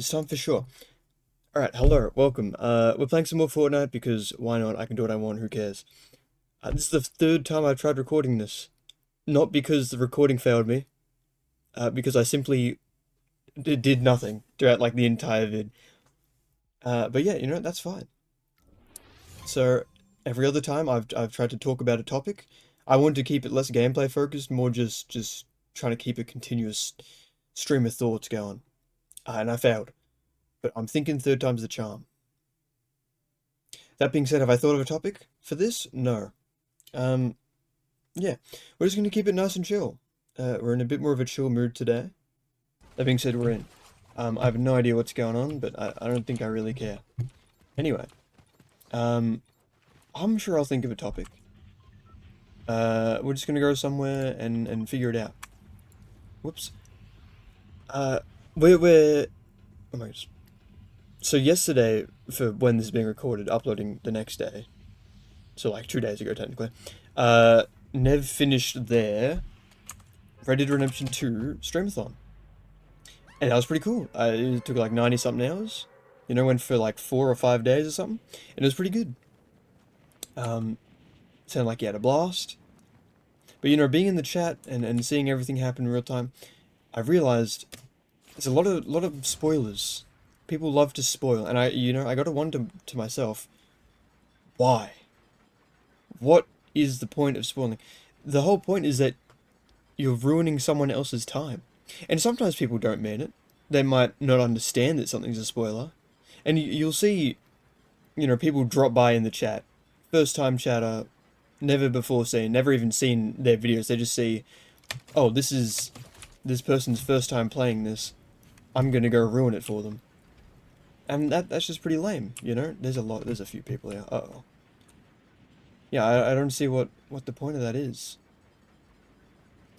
It's time for sure. Alright, hello, welcome. We're playing some more Fortnite because why not? I can do what I want, who cares? This is the third time I've tried recording this. Not because the recording failed me, because I simply did nothing throughout like the entire vid. But yeah, that's fine. So, every other time I've tried to talk about a topic. I wanted to keep it less gameplay focused, more just trying to keep a continuous stream of thoughts going. And I failed. But I'm thinking third time's the charm. That being said, have I thought of a topic for this? No. Um, yeah, we're just gonna keep it nice and chill. We're in a bit more of a chill mood today. That being said, we're in. I have no idea what's going on, but I don't think I really care. Anyway, um, I'm sure I'll think of a topic. We're just gonna go somewhere and figure it out. Whoops. Uh, we're oh my gosh. So yesterday, for when this is being recorded, uploading the next day, so like 2 days ago technically, uh, Nev finished their Red Dead Redemption 2 streamathon. And that was pretty cool. It took like 90 something hours. Went for like 4 or 5 days or something. And it was pretty good. Sounded like he had a blast. But being in the chat and seeing everything happen in real time, I realized there's a lot of spoilers. People love to spoil, and I gotta wonder to myself, why? What is the point of spoiling? The whole point is that you're ruining someone else's time. And sometimes people don't mean it. They might not understand that something's a spoiler. And you'll see, people drop by in the chat. First time chatter, never before seen, never even seen their videos. They just see, oh, this is this person's first time playing this. I'm gonna go ruin it for them. And that's just pretty lame, There's a few people here. Uh-oh. Yeah, I don't see what the point of that is.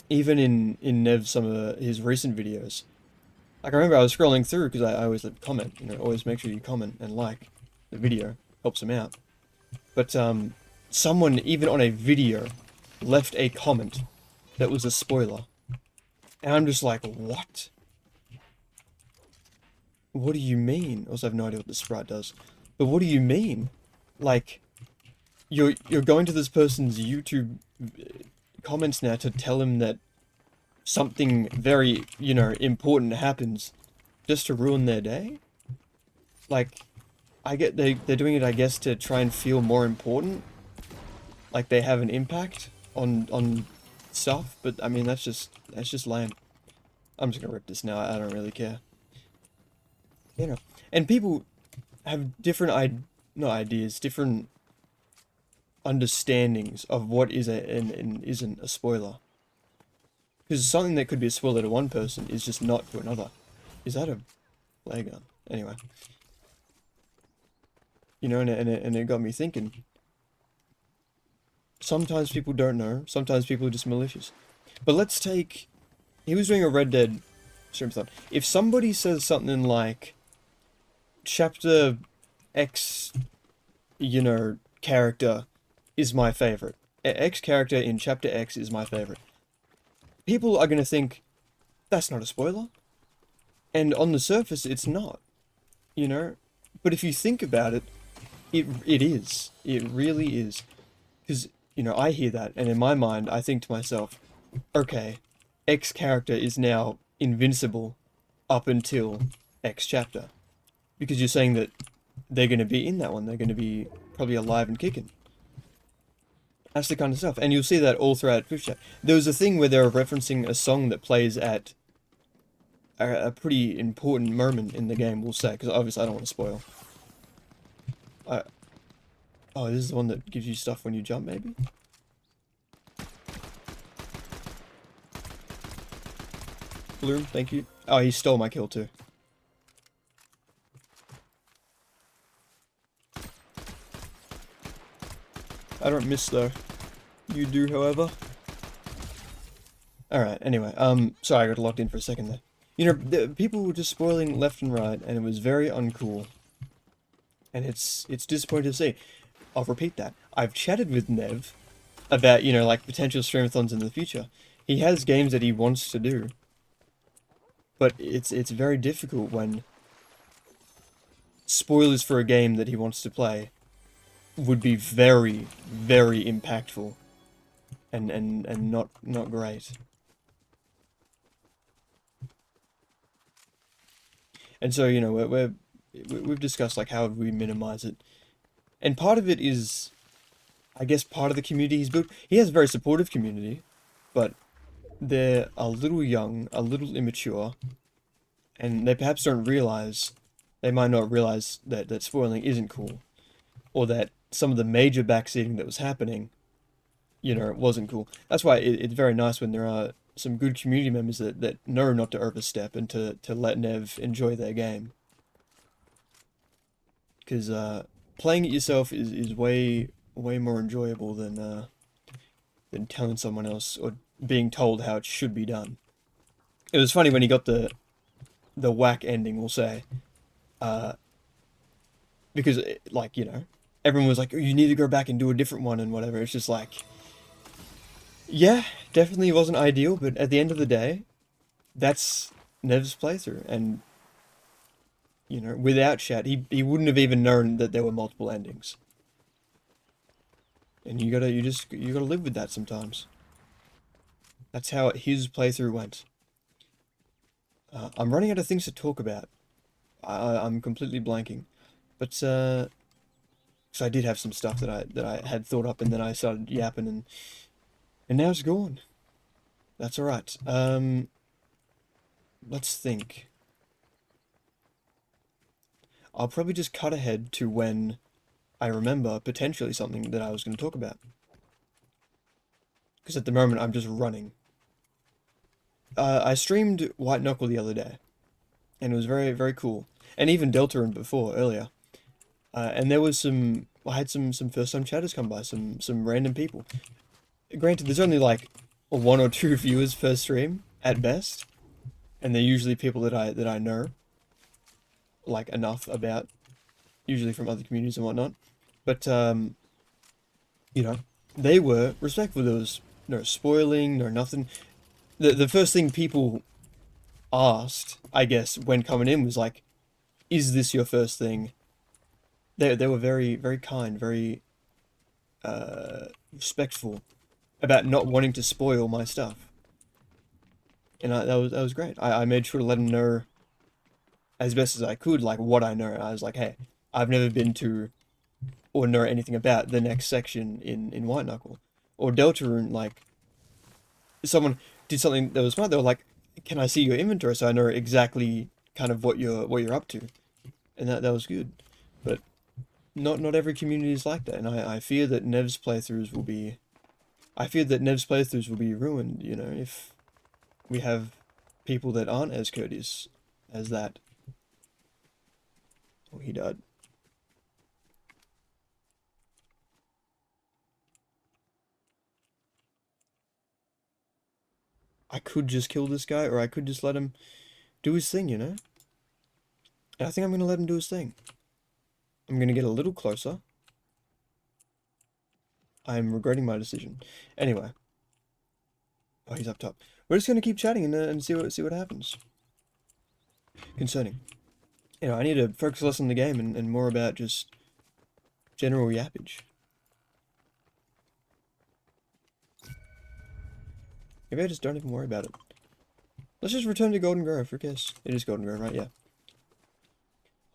Even in Nev, some of his recent videos. Like, I remember I was scrolling through, because I always comment, always make sure you comment and like the video. Helps him out. But, someone, even on a video, left a comment that was a spoiler. And I'm just like, what? What do you mean? Also, I have no idea what the sprite does. But what do you mean? Like, you're going to this person's YouTube comments now to tell him that something very, important happens just to ruin their day? Like, I get they're doing it, I guess, to try and feel more important. Like they have an impact on stuff, but I mean that's just lame. I'm just gonna rip this now, I don't really care. And people have different not ideas, different understandings of what is and isn't a spoiler. Because something that could be a spoiler to one person is just not to another. Is that a flare gun? Anyway. And it got me thinking. Sometimes people don't know. Sometimes people are just malicious. But let's take... He was doing a Red Dead streamathon. If somebody says something like... Chapter X, character is my favorite. X character in Chapter X is my favorite. People are going to think, that's not a spoiler. And on the surface, it's not. But if you think about it, it is. It really is. Because, I hear that, and in my mind, I think to myself, okay, X character is now invincible up until X chapter. Because you're saying that they're going to be in that one. They're going to be probably alive and kicking. That's the kind of stuff. And you'll see that all throughout Twitch chat. There was a thing where they were referencing a song that plays at a pretty important moment in the game, we'll say. Because obviously I don't want to spoil. Oh, this is the one that gives you stuff when you jump, maybe? Bloom, thank you. Oh, he stole my kill too. I don't miss though. You do, however. Alright, anyway, sorry I got locked in for a second there. The people were just spoiling left and right, and it was very uncool. And it's disappointing to see. I'll repeat that. I've chatted with Nev about, like potential streamathons in the future. He has games that he wants to do. But it's very difficult when spoilers for a game that he wants to play would be very, very impactful and not great. And so, you know, we've discussed like how we minimize it. And part of it is, I guess, part of the community he's built. He has a very supportive community, but they're a little young, a little immature, and they perhaps don't realize, they might not realize that spoiling isn't cool, or that some of the major backseating that was happening, you know, it wasn't cool. That's why it's very nice when there are some good community members that know not to overstep and to let Nev enjoy their game. Because playing it yourself is way more enjoyable than telling someone else or being told how it should be done. It was funny when he got the whack ending, we'll say, uh, because like, you know, everyone was like, oh, you need to go back and do a different one and whatever. It's just like, yeah, definitely wasn't ideal, but at the end of the day, that's Nev's playthrough, and you know, without chat, he wouldn't have even known that there were multiple endings. And you gotta live with that sometimes. That's how his playthrough went. I'm running out of things to talk about. I'm completely blanking, but so I did have some stuff that I had thought up, and then I started yapping, and now it's gone. That's all right. Let's think. I'll probably just cut ahead to when I remember potentially something that I was going to talk about. Because at the moment I'm just running. I streamed White Knuckle the other day, and it was very, very cool. And even Deltarune before, earlier. And there was I had some first-time chatters come by, some random people. Granted, there's only like one or two viewers per stream, at best. And they're usually people that I know, like, enough about, usually from other communities and whatnot. But, you know, they were respectful. There was no spoiling, no nothing. The first thing people asked, I guess, when coming in was like, is this your first thing? They were very, very kind, very respectful about not wanting to spoil my stuff. And that was great. I made sure to let them know as best as I could, like, what I know. I was like, hey, I've never been to or know anything about the next section in White Knuckle. Or Deltarune, like, someone did something that was smart. They were like, can I see your inventory so I know exactly kind of what you're up to? And that was good. But not every community is like that, and I fear that Nev's playthroughs will be ruined, you know, if we have people that aren't as courteous as that. Oh, he died. I could just kill this guy, or I could just let him do his thing, you know? And I think I'm gonna let him do his thing. I'm gonna get a little closer. I'm regretting my decision. Anyway. Oh, he's up top. We're just gonna keep chatting and see what happens. Concerning. You know, I need to focus less on the game and more about just general yappage. Maybe I just don't even worry about it. Let's just return to Golden Grove, who cares? It is Golden Grove, right? Yeah.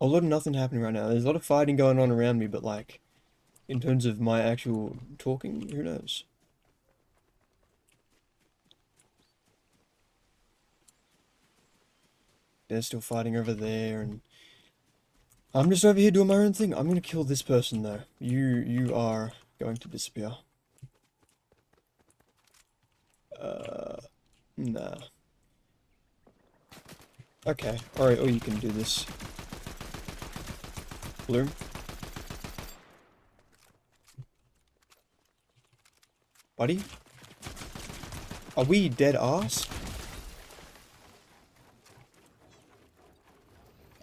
A lot of nothing happening right now. There's a lot of fighting going on around me, but like, in terms of my actual talking, who knows? They're still fighting over there, and I'm just over here doing my own thing. I'm gonna kill this person though. You are going to disappear. Nah. Okay, alright, or you can do this. Bloom. Buddy? Are we dead ass?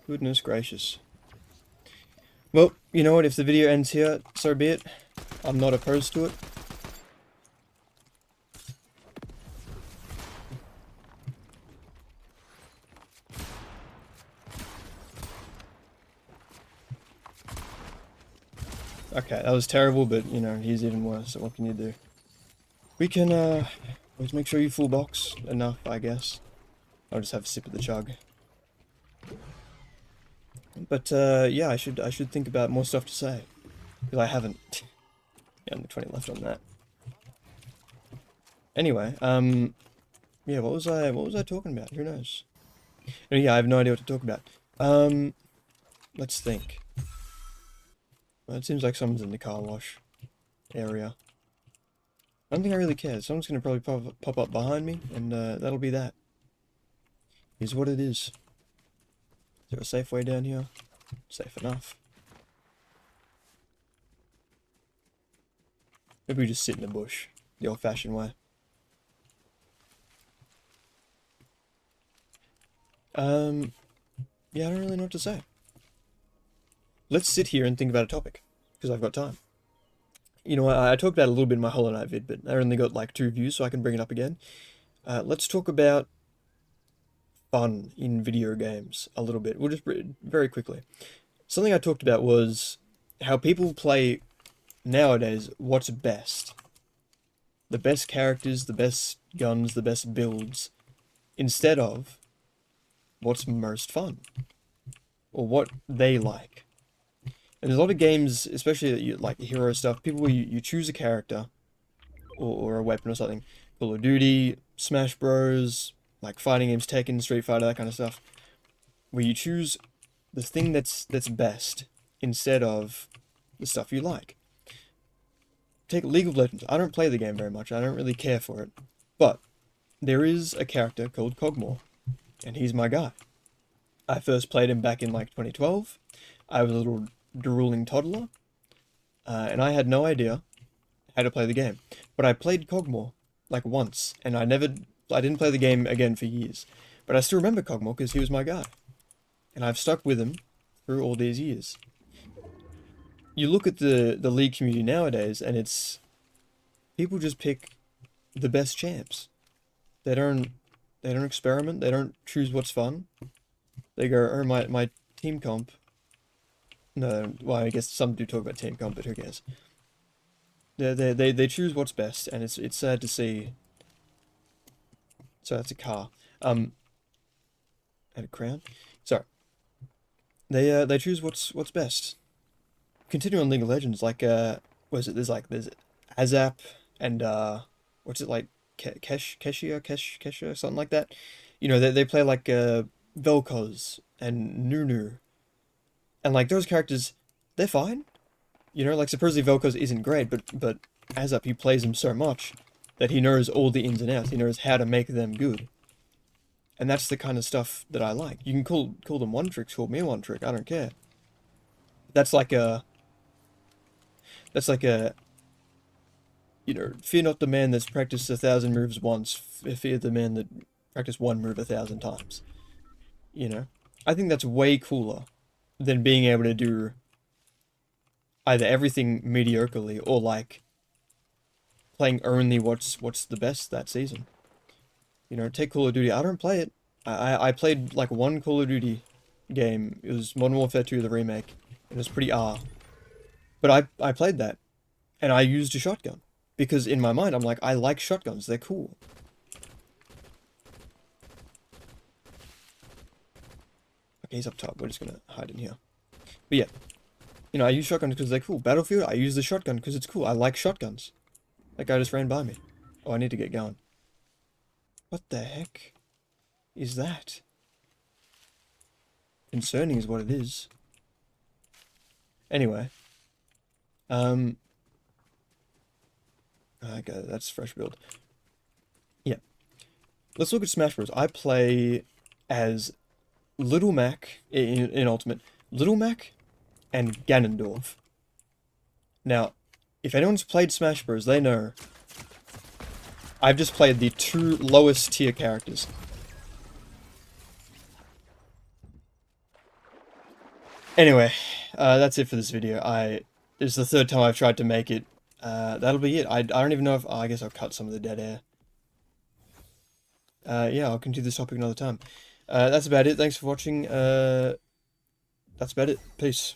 Goodness gracious. Well, you know what, if the video ends here, so be it. I'm not opposed to it. Okay, that was terrible, but, you know, he's even worse, so what can you do? We can, always make sure you full box enough, I guess. I'll just have a sip of the chug. But, yeah, I should think about more stuff to say. Because I haven't. Yeah, only 20 left on that. Anyway, yeah, what was I talking about? Who knows? Oh, yeah, I have no idea what to talk about. Let's think. Well, it seems like someone's in the car wash area. I don't think I really care. Someone's gonna probably pop up behind me, and that'll be that. Is what it is. Is there a safe way down here? Safe enough. Maybe we just sit in a bush, the old-fashioned way. Yeah, I don't really know what to say. Let's sit here and think about a topic, because I've got time. You know, I talked about it a little bit in my Hollow Knight vid, but I only got like 2 views, so I can bring it up again. Let's talk about fun in video games a little bit. We'll just very quickly. Something I talked about was how people play nowadays what's best. The best characters, the best guns, the best builds, instead of what's most fun or what they like. And there's a lot of games, especially like hero stuff, people where you choose a character or a weapon or something. Call of Duty, Smash Bros, like fighting games, Tekken, Street Fighter, that kind of stuff, where you choose the thing that's best instead of the stuff you like. Take League of Legends. I don't play the game very much. I don't really care for it. But there is a character called Cogmore, and he's my guy. I first played him back in like 2012. I was a little drooling toddler, and I had no idea how to play the game. But I played Cogmore like once, and I didn't play the game again for years. But I still remember Cogmore because he was my guy, and I've stuck with him through all these years. You look at the League community nowadays, and it's people just pick the best champs. They don't experiment. They don't choose what's fun. They go, oh, my team comp. No, well, I guess some do talk about team comp, but who cares? They choose what's best, and it's sad to see. So that's a car. And a crown. Sorry. They choose what's best. Continuing on League of Legends, like what is it? There's Azap and what's it like? Keshia, something like that. You know, they play like Vel'Koz and Nunu, and like those characters, they're fine. You know, like supposedly Vel'Koz isn't great, but Azap, he plays them so much that he knows all the ins and outs. He knows how to make them good, and that's the kind of stuff that I like. You can call them one tricks, call me one trick. I don't care. That's like a that's like a you know, fear not the man that's practiced 1,000 moves once. Fear the man that practiced one move 1,000 times. You know, I think that's way cooler than being able to do either everything mediocrely or like playing only what's the best that season. You know, take Call of Duty. I don't play it. I played like one Call of Duty game. It was Modern Warfare 2, the remake. It was pretty but I played that, and I used a shotgun. Because in my mind, I'm like, I like shotguns. They're cool. Okay, he's up top. We're just gonna hide in here. But yeah, you know, I use shotguns because they're cool. Battlefield, I use the shotgun because it's cool. I like shotguns. That guy just ran by me. Oh, I need to get going. What the heck is that? Concerning is what it is. Anyway. Okay, that's fresh build. Yeah. Let's look at Smash Bros. I play as Little Mac in Ultimate. Little Mac and Ganondorf. Now, if anyone's played Smash Bros, they know I've just played the 2 lowest tier characters. Anyway, that's it for this video. This is the 3rd time I've tried to make it. That'll be it. I don't even know if... Oh, I guess I'll cut some of the dead air. Yeah, I'll continue this topic another time. That's about it. Thanks for watching. That's about it. Peace.